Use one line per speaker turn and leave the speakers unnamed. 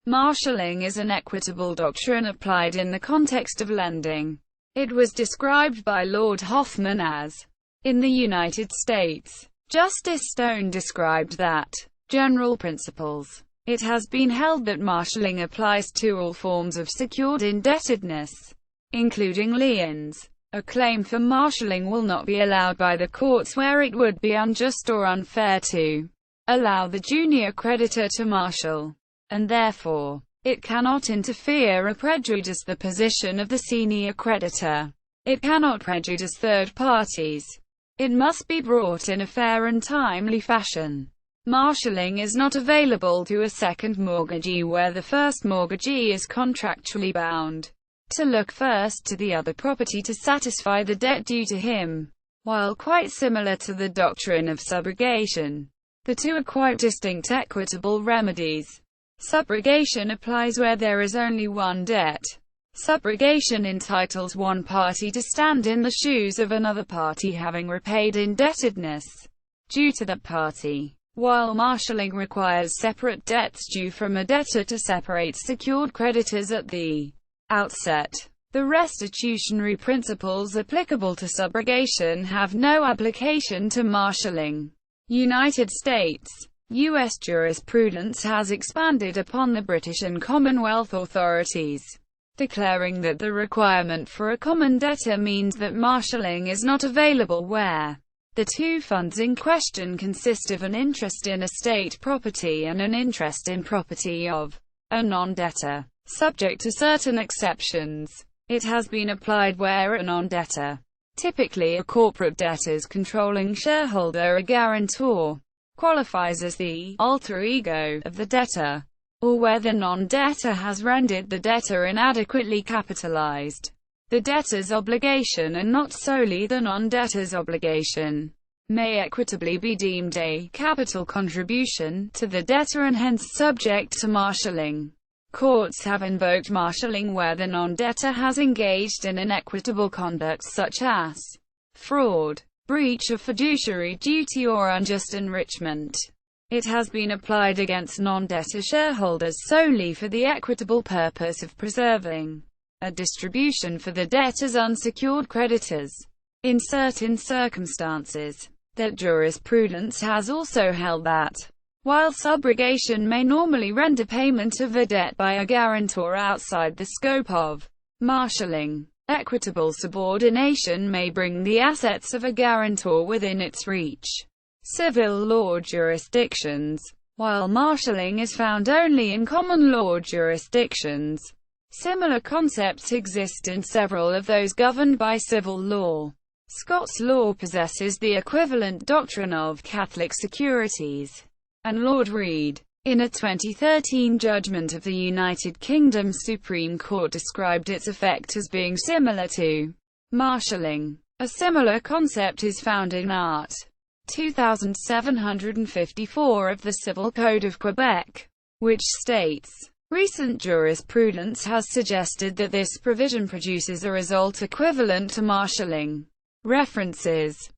Marshalling is an equitable doctrine applied in the context of lending. It was described by Lord Hoffmann as, in the United States, Justice Stone described that general principles. It has been held that marshalling applies to all forms of secured indebtedness, including liens. A claim for marshalling will not be allowed by the courts where it would be unjust or unfair to allow the junior creditor to marshal, and therefore, it cannot interfere or prejudice the position of the senior creditor. It cannot prejudice third parties. It must be brought in a fair and timely fashion. Marshalling is not available to a second mortgagee where the first mortgagee is contractually bound to look first to the other property to satisfy the debt due to him. While quite similar to the doctrine of subrogation, the two are quite distinct equitable remedies. Subrogation applies where there is only one debt. Subrogation entitles one party to stand in the shoes of another party having repaid indebtedness due to that party, while marshalling requires separate debts due from a debtor to separate secured creditors at the outset. The restitutionary principles applicable to subrogation have no application to marshalling. United States U.S. jurisprudence has expanded upon the British and Commonwealth authorities, declaring that the requirement for a common debtor means that marshalling is not available where the two funds in question consist of an interest in estate property and an interest in property of a non-debtor, subject to certain exceptions. It has been applied where a non-debtor, typically a corporate debtor's controlling shareholder or guarantor, qualifies as the alter ego of the debtor, or where the non-debtor has rendered the debtor inadequately capitalized. The debtor's obligation, and not solely the non-debtor's obligation, may equitably be deemed a capital contribution to the debtor and hence subject to marshalling. Courts have invoked marshalling where the non-debtor has engaged in inequitable conduct such as fraud, breach of fiduciary duty or unjust enrichment. It has been applied against non-debtor shareholders solely for the equitable purpose of preserving a distribution for the debtor's unsecured creditors. In certain circumstances, that jurisprudence has also held that, while subrogation may normally render payment of a debt by a guarantor outside the scope of marshalling, equitable subordination may bring the assets of a guarantor within its reach. Civil law jurisdictions. While marshalling is found only in common law jurisdictions, similar concepts exist in several of those governed by civil law. Scots law possesses the equivalent doctrine of Catholic securities, and Lord Reed, in a 2013 judgment of the United Kingdom Supreme Court, described its effect as being similar to marshalling. A similar concept is found in Art. 2754 of the Civil Code of Quebec, which states, "Recent jurisprudence has suggested that this provision produces a result equivalent to marshalling." References